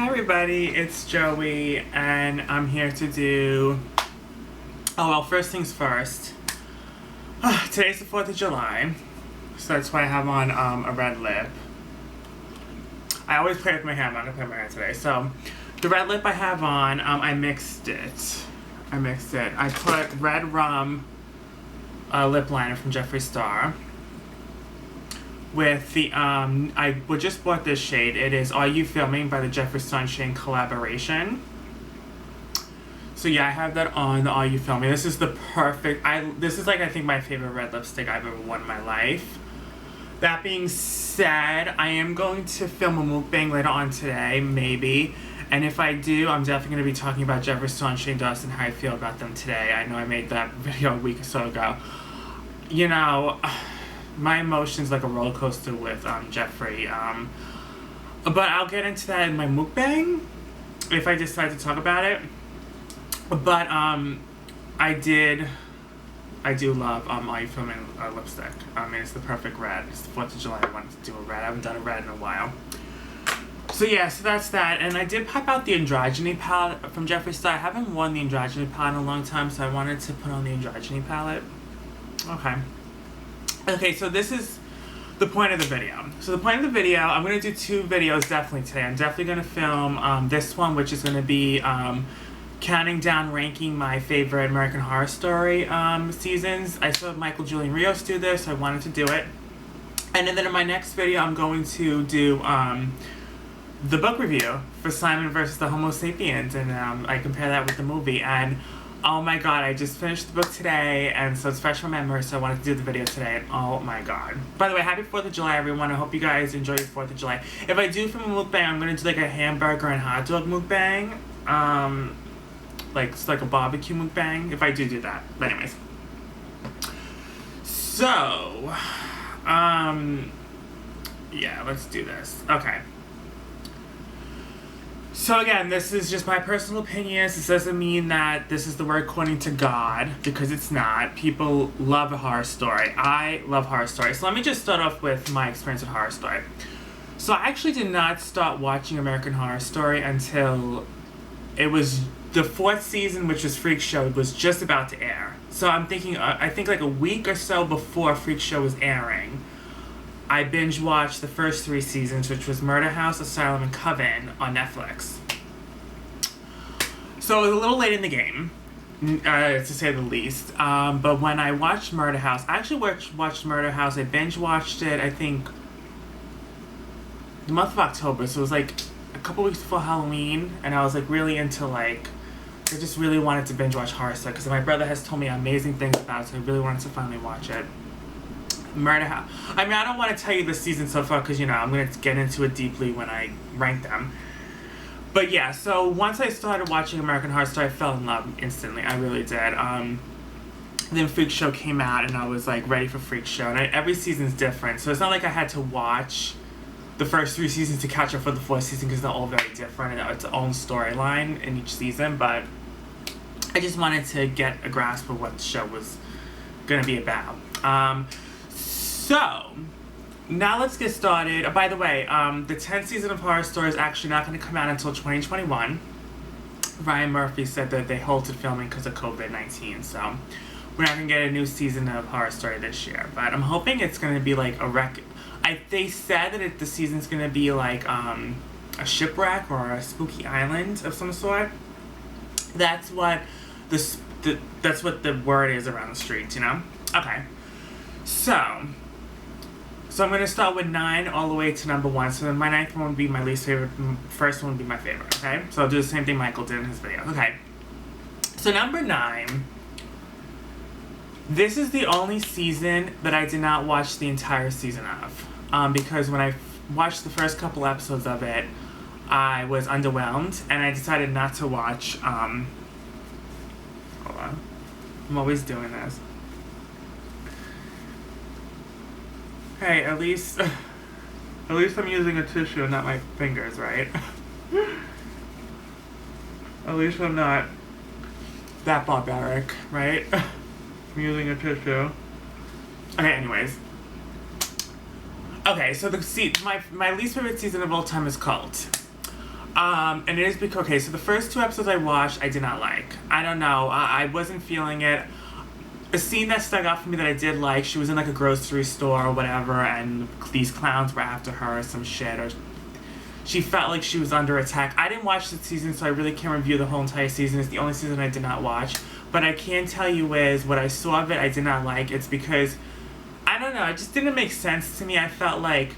Hi everybody, it's Joey, and I'm here to do... Oh, well, first things first. Today's the 4th of July, so that's why I have on a red lip. I always play with my hair, I'm not going to play with my hair today. So, the red lip I have on, I mixed it. I put red rum lip liner from Jeffree Star with the, I just bought this shade. It is Are You Filming by the Jeffree Sunshine collaboration. So yeah, I have that on the Are You Filming. This is the perfect, this is like, I think, my favorite red lipstick I've ever worn in my life. That being said, I am going to film a mukbang later on today, maybe. And if I do, I'm definitely going to be talking about Jeffree Sunshine dust and how I feel about them today. I know I made that video a week or so ago. You know, my emotions like a roller coaster with Jeffree. But I'll get into that in my mukbang if I decide to talk about it. But I do love Are You Filming lipstick. I mean, it's the perfect red. It's the 4th of July. I wanted to do a red. I haven't done a red in a while. So yeah, so that's that. And I did pop out the Androgyny palette from Jeffree Star. I haven't worn the Androgyny palette in a long time, so I wanted to put on the Androgyny palette. Okay, so this is the point of the video. So the point of the video, I'm going to do 2 videos definitely today. I'm definitely going to film this one, which is going to be counting down, ranking my favorite American Horror Story seasons. I saw Michael Julian Rios do this, so I wanted to do it. And then in my next video, I'm going to do the book review for Simon versus the Homo Sapiens, and I compare that with the movie. And oh my god, I just finished the book today, and so it's fresh from my memory, so I wanted to do the video today, and oh my god. By the way, happy 4th of July, everyone. I hope you guys enjoy your 4th of July. If I do film a mukbang, I'm going to do like a hamburger and hot dog mukbang. It's like a barbecue mukbang, if I do that. But anyways. So, yeah, let's do this. Okay. So again, this is just my personal opinions. This doesn't mean that this is the word according to God, because it's not. People love a horror story. I love horror stories. So let me just start off with my experience with Horror Story. So I actually did not start watching American Horror Story until it was the 4th season, which was Freakshow, was just about to air. So I'm thinking, I think like a week or so before Freakshow was airing, I binge watched the first 3 seasons, which was Murder House, Asylum, and Coven on Netflix. So it was a little late in the game, to say the least. But when I watched Murder House, I actually watched Murder House. I binge watched it, I think, the month of October. So it was like a couple weeks before Halloween, and I was like really into like, I just really wanted to binge watch Horror Story because my brother has told me amazing things about it, so I really wanted to finally watch it. Murder House. I mean, I don't want to tell you the season so far because, you know, I'm going to get into it deeply when I rank them. But yeah, so once I started watching American Horror Story, I fell in love instantly. I really did. Then Freakshow came out and I was like ready for Freakshow. And every season's different. So it's not like I had to watch the first 3 seasons to catch up for the 4th season because they're all very different and it's its own storyline in each season. But I just wanted to get a grasp of what the show was going to be about. So, now let's get started. By the way, the 10th season of Horror Story is actually not going to come out until 2021. Ryan Murphy said that they halted filming because of COVID-19, so we're not going to get a new season of Horror Story this year. But I'm hoping it's going to be like a they said that the season's going to be like a shipwreck or a spooky island of some sort. That's what that's what the word is around the streets, you know? Okay. So I'm going to start with 9 all the way to number 1. So then my 9th one would be my least favorite, first one would be my favorite, okay? So I'll do the same thing Michael did in his video. Okay. So number 9, this is the only season that I did not watch the entire season of. Because when I watched the first couple episodes of it, I was underwhelmed, and I decided not to watch, hold on. I'm always doing this. Hey, at least I'm using a tissue and not my fingers, right? At least I'm not that barbaric, right? I'm using a tissue. Okay, anyways. Okay, so my least favorite season of all time is Cult. And it is because, okay, so the first 2 episodes I watched, I did not like. I don't know. I wasn't feeling it. A scene that stuck out for me that I did like, she was in like a grocery store or whatever, and these clowns were after her or some shit, or she felt like she was under attack. I didn't watch the season, so I really can't review the whole entire season. It's the only season I did not watch. But I can tell you is, what I saw of it, I did not like. It's because, I don't know, it just didn't make sense to me. I felt like,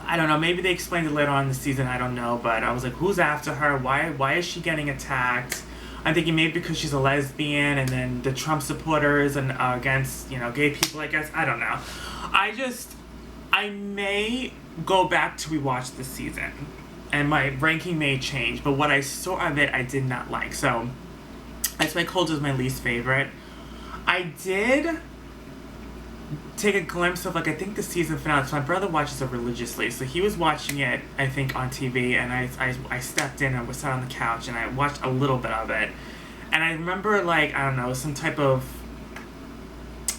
I don't know, maybe they explained it later on in the season, I don't know, but I was like, who's after her? Why is she getting attacked? I'm thinking maybe because she's a lesbian, and then the Trump supporters and against, gay people, I guess. I don't know. I may go back to rewatch this season, and my ranking may change, but what I saw of it, I did not like. So, Ice White Cold is my least favorite. I did take a glimpse of, I think the season finale. So my brother watches it religiously, so he was watching it, I think, on TV, and I stepped in and was sat on the couch, and I watched a little bit of it, and I remember, I don't know, some type of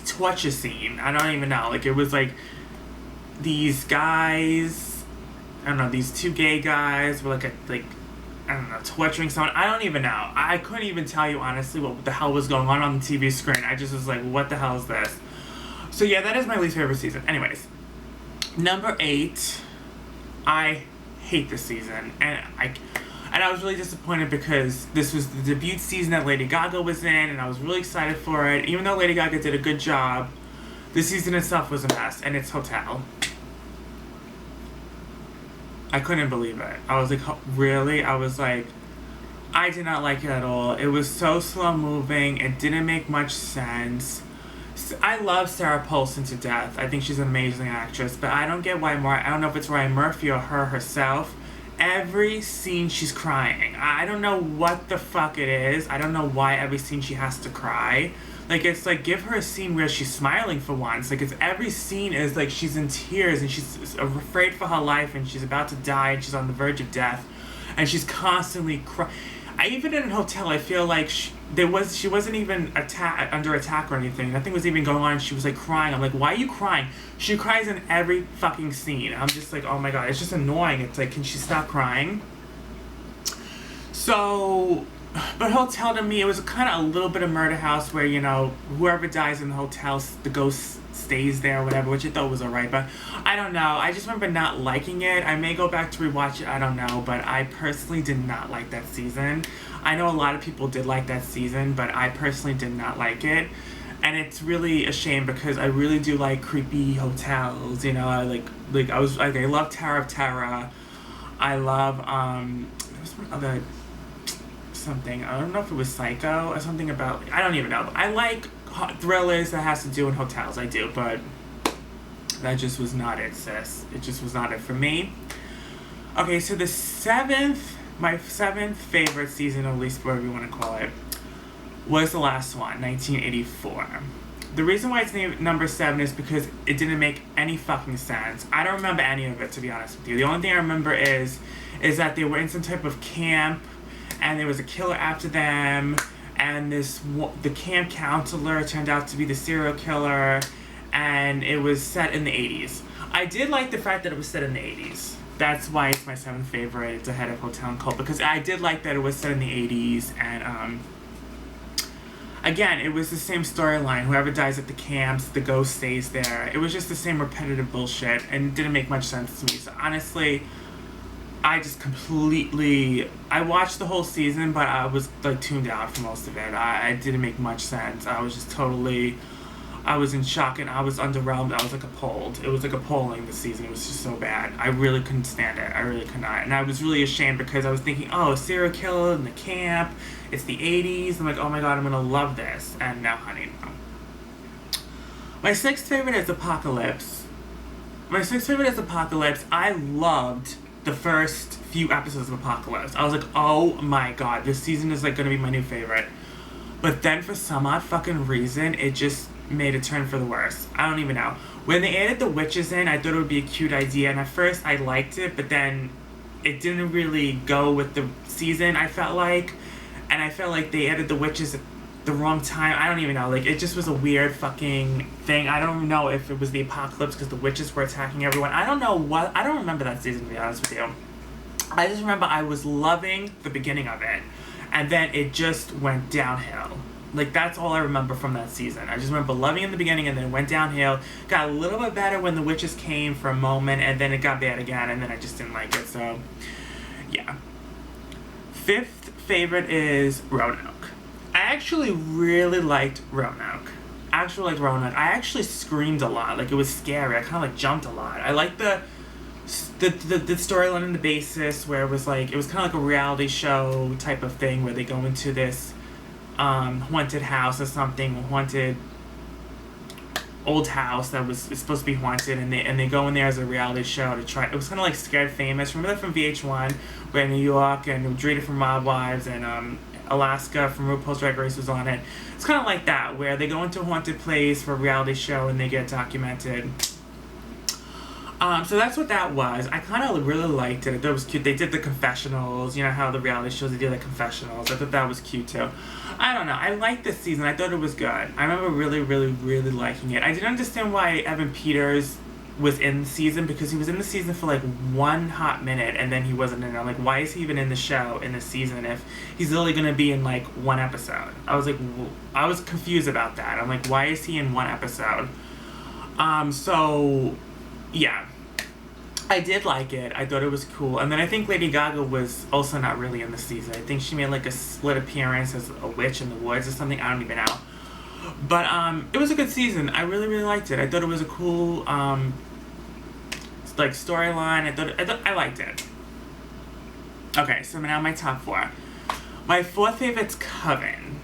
torture scene. I don't even know. It was these guys, I don't know, these 2 gay guys were I don't know, torturing someone. I don't even know. I couldn't even tell you honestly what the hell was going on the TV screen. I just was like, what the hell is this? So yeah, that is my least favorite season. Anyways, number 8, I hate this season, and I was really disappointed because this was the debut season that Lady Gaga was in, and I was really excited for it. Even though Lady Gaga did a good job, the season itself was a mess, and it's Hotel. I couldn't believe it. I was like, really? I was like, I did not like it at all. It was so slow moving. It didn't make much sense. I love Sarah Paulson to death. I think she's an amazing actress, but I don't get why I don't know if it's Ryan Murphy or her herself. Every scene she's crying. I don't know what the fuck it is. I don't know why every scene she has to cry. It's give her a scene where she's smiling for once. It's every scene is she's in tears and she's afraid for her life and she's about to die and she's on the verge of death and she's constantly crying. Even in a hotel, I feel like she wasn't even under attack or anything. Nothing was even going on. She was crying. I'm like, why are you crying? She cries in every fucking scene. I'm just like, oh my god, it's just annoying. It's can she stop crying? So, but Hotel to me, it was kind of a little bit of Murder House where, whoever dies in the hotel, the ghost stays there or whatever, which I thought was alright, but I don't know. I just remember not liking it. I may go back to rewatch it, I don't know, but I personally did not like that season. I know a lot of people did like that season, but I personally did not like it. And it's really a shame because I really do like creepy hotels, I love Tower of Terror. I love, there was one other something, I don't know if it was Psycho or something about, I don't even know. I like thrillers that has to do in hotels, I do, but that just was not it, sis. It just was not it for me. Okay, so my 7th favorite season, at least whatever you want to call it, was the last one, 1984. The reason why it's named number 7 is because it didn't make any fucking sense. I don't remember any of it, to be honest with you. The only thing I remember is that they were in some type of camp, and there was a killer after them, and the camp counselor turned out to be the serial killer, and it was set in the 80s. I did like the fact that it was set in the 80s. That's why it's my 7th favorite. It's ahead of Hotel and Cult, because I did like that it was set in the 80s, and again, it was the same storyline. Whoever dies at the camps, the ghost stays there. It was just the same repetitive bullshit, and it didn't make much sense to me. So honestly, I just completely, I watched the whole season, but I was tuned out for most of it. It didn't make much sense. I was just totally, I was in shock and I was underwhelmed. I was appalled. It was appalling this season. It was just so bad. I really couldn't stand it. I really could not. And I was really ashamed because I was thinking, oh, a serial killer in the camp. It's the 80s. I'm like, oh my god, I'm going to love this. And now, honey, no. My 6th favorite is Apocalypse. I loved the first few episodes of Apocalypse. I was like, oh my god, this season is going to be my new favorite. But then for some odd fucking reason, it just made a turn for the worse. I don't even know. When they added the witches in, I thought it would be a cute idea, and at first I liked it, but then it didn't really go with the season, I felt like. And I felt like they added the witches at the wrong time. I don't even know. It just was a weird fucking thing. I don't know if it was the apocalypse because the witches were attacking everyone. I don't know what. I don't remember that season, to be honest with you. I just remember I was loving the beginning of it, and then it just went downhill. Like, that's all I remember from that season. I just remember loving it in the beginning, and then it went downhill. Got a little bit better when the witches came for a moment, and then it got bad again, and then I just didn't like it, so yeah. Fifth favorite is Roanoke. I actually really liked Roanoke. I actually screamed a lot. Like, it was scary. I kind of, like, jumped a lot. I liked the storyline and the basis where it was kind of like a reality show type of thing where they go into this haunted house or something, haunted old house that was supposed to be haunted, and they go in there as a reality show to try. It was kind of like Scared Famous. Remember that from VH1, where New York and Drita from Mob Wives and Alaska from RuPaul's Drag Race was on it. It's kind of like that, where they go into a haunted place for a reality show and they get documented. So that's what that was. I kind of really liked it. I thought it was cute. They did the confessionals. You know how the reality shows, they do the confessionals. I thought that was cute too. I don't know. I liked this season. I thought it was good. I remember really, really, really liking it. I didn't understand why Evan Peters was in the season, because he was in the season for like one hot minute and then he wasn't in it. I'm like, why is he even in the show in this season if he's literally going to be in like one episode? I was like, I was confused about that. I'm like, why is he in one episode? So yeah. I did like it. I thought it was cool. And then I think Lady Gaga was also not really in the season. I think she made like a split appearance as a witch in the woods or something. I don't even know. But it was a good season. I really, really liked it. I thought it was a cool like storyline. I liked it. Okay, so now my top four. My fourth favorite's Coven.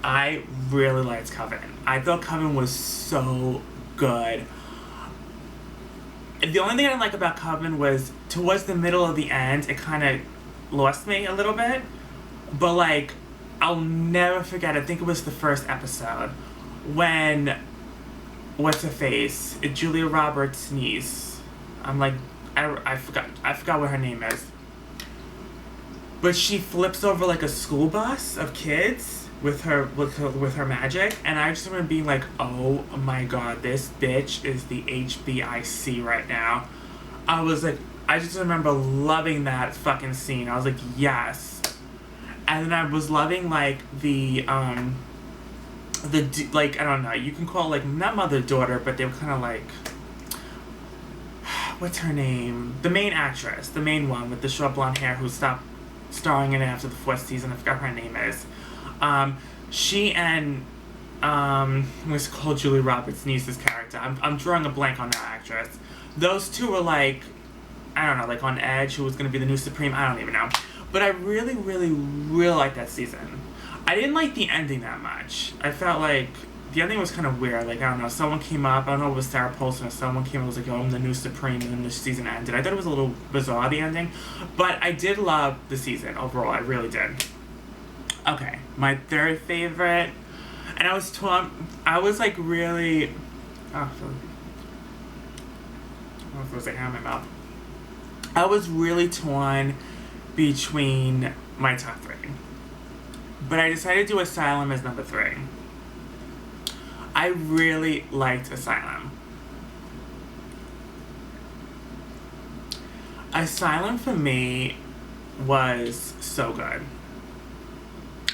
I really liked Coven. I thought Coven was so good. The only thing I didn't like about Coven was towards the middle of the end, it kind of lost me a little bit. But, like, I'll never forget, I think it was the first episode, when, what's her face? Julia Roberts' niece. I'm like, I forgot what her name is. But she flips over, like, a school bus of kids with her magic, and I just remember being like, oh my god, this bitch is the HBIC right now. I just remember loving that fucking scene. I was like, yes. And then I was loving like the like, I don't know, you can call it like not mother-daughter, but they were kind of like, what's her name? The main actress, the main one with the short blonde hair who stopped starring in it after the fourth season. I forgot what her name is. She and what's called Julie Roberts' niece's character. I'm drawing a blank on that actress. Those two were like, I don't know, like on edge. Who was gonna be the new Supreme? I don't even know. But I really, really, really liked that season. I didn't like the ending that much. I felt like the ending was kind of weird. Like, I don't know, someone came up. I don't know if it was Sarah Paulson or someone came up and was like, oh, I'm the new Supreme, and then the season ended. I thought it was a little bizarre, the ending. But I did love the season overall. I really did. Okay, my third favorite, and I was torn. I was like really. I don't know if it was a hair in my mouth. I was really torn between my top three, but I decided to do Asylum as number 3. I really liked Asylum. Asylum for me was so good.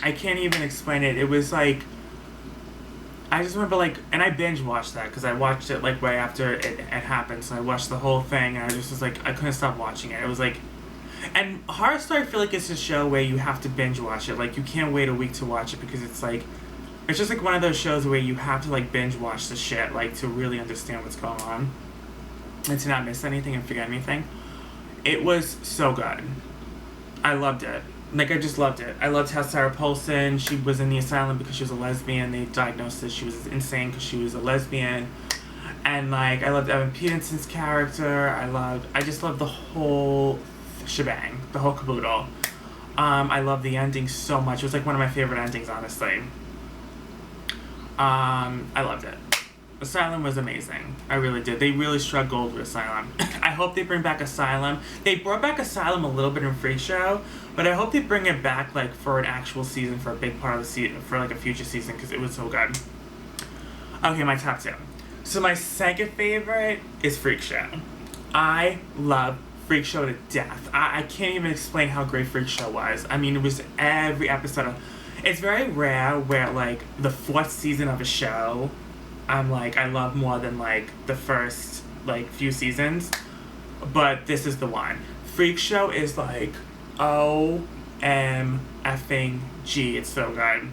I can't even explain it. It was like, I just remember like, and I binge watched that because I watched it like right after it happened. So I watched the whole thing and I just was like, I couldn't stop watching it. It was like, and Horror Story, I feel like it's a show where you have to binge watch it. Like, you can't wait a week to watch it because it's like, it's just like one of those shows where you have to like binge watch the shit, like to really understand what's going on and to not miss anything and forget anything. It was so good. I loved it. Like, I just loved it. I loved how Sarah Paulson, she was in the asylum because she was a lesbian. They diagnosed that she was insane because she was a lesbian. And, like, I loved Evan Peterson's character. I just loved the whole shebang, the whole caboodle. I love the ending so much. It was, like, one of my favorite endings, honestly. I loved it. Asylum was amazing. I really did. They really struck gold with Asylum. I hope they bring back Asylum. They brought back Asylum a little bit in Freakshow, but I hope they bring it back like for an actual season, for a big part of the season, for like a future season, because it was so good. Okay, my top 2. So my second favorite is Freakshow. I love Freakshow to death. I can't even explain how great Freakshow was. I mean, it was every episode of... It's very rare where, like, the fourth season of a show, I'm like, I love more than, like, the first, like, few seasons. But this is the one. Freakshow is, like, O-M-effing-G. It's so good.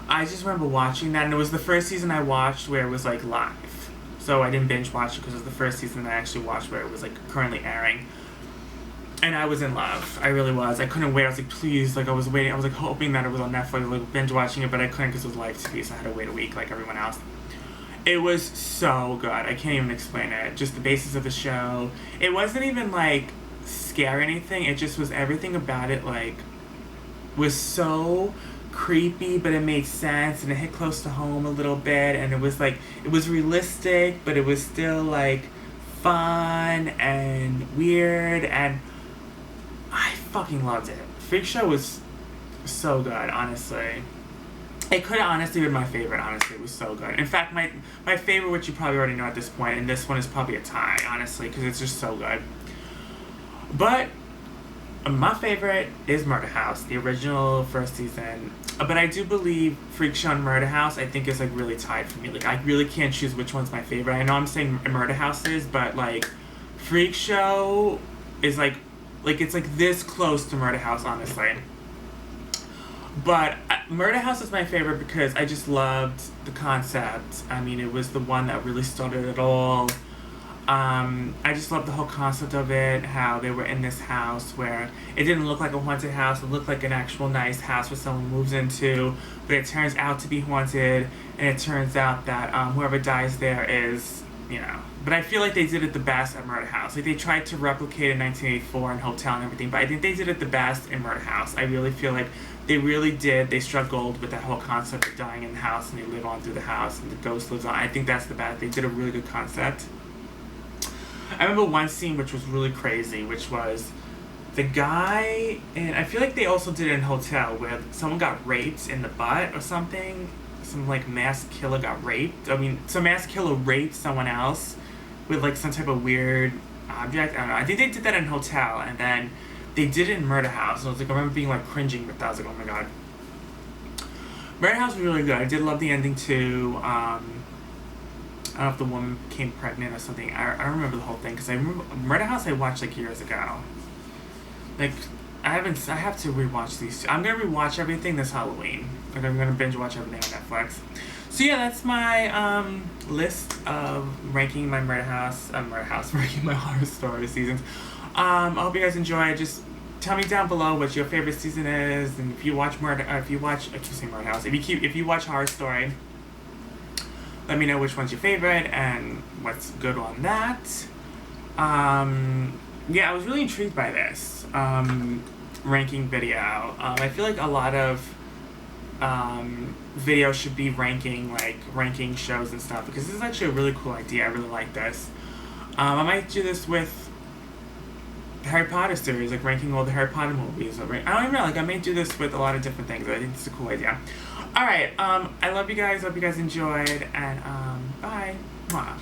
I just remember watching that, and it was the first season I watched where it was, like, live. So I didn't binge watch it because it was the first season I actually watched where it was, like, currently airing. And I was in love. I really was. I couldn't wait. I was like, please. Like, I was waiting. I was, like, hoping that it was on Netflix, like, binge watching it, but I couldn't because it was live TV, so I had to wait a week like everyone else. It was so good. I can't even explain it. Just the basis of the show. It wasn't even, like, scary or anything. It just was everything about it, like, was so creepy, but it made sense, and it hit close to home a little bit, and it was like, it was realistic, but it was still like fun and weird, and I fucking loved it. Freakshow was so good, honestly. It could have honestly been my favorite, honestly. It was so good. In fact, my favorite, which you probably already know at this point, and this one is probably a tie, honestly, because it's just so good. But my favorite is Murder House, the original first season. But I do believe Freakshow and Murder House, I think, is, like, really tied for me. Like, I really can't choose which one's my favorite. I know I'm saying Murder House is, but, like, Freakshow is, like, it's, like, this close to Murder House, honestly. But Murder House is my favorite because I just loved the concept. I mean, it was the one that really started it all. I just love the whole concept of it, how they were in this house where it didn't look like a haunted house, it looked like an actual nice house where someone moves into, but it turns out to be haunted, and it turns out that whoever dies there is, you know. But I feel like they did it the best at Murder House. Like, they tried to replicate in 1984 and Hotel and everything, but I think they did it the best in Murder House. I really feel like they really did. They struck gold with that whole concept of dying in the house, and they live on through the house, and the ghost lives on. I think that's the best. They did a really good concept. I remember one scene which was really crazy, which was the guy, and I feel like they also did it in Hotel, where someone got raped in the butt or something. Some, like, mass killer got raped. I mean, some mass killer raped someone else with, like, some type of weird object. I don't know. I think they did that in Hotel, and then they did it in Murder House. And I was like, I remember being, like, cringing with that. I was like, oh my god. Murder House was really good. I did love the ending too. I don't know if the woman became pregnant or something. I don't remember the whole thing, because I remember Murder House I watched, like, years ago. Like, I have to rewatch these. I'm gonna rewatch everything this Halloween. Like, I'm gonna binge watch everything on Netflix. So yeah, that's my list of ranking my ranking my horror story seasons. I hope you guys enjoy. Just tell me down below what your favorite season is, and if you watch Murder House, if you watch Horror Story, let me know which one's your favorite and what's good on that. Yeah, I was really intrigued by this ranking video. I feel like a lot of videos should be ranking shows and stuff, because this is actually a really cool idea. I really like this. I might do this with the Harry Potter series, like ranking all the Harry Potter movies. I don't even know, like, I may do this with a lot of different things. I think it's a cool idea. Alright, I love you guys. Hope you guys enjoyed, and bye. Mwah.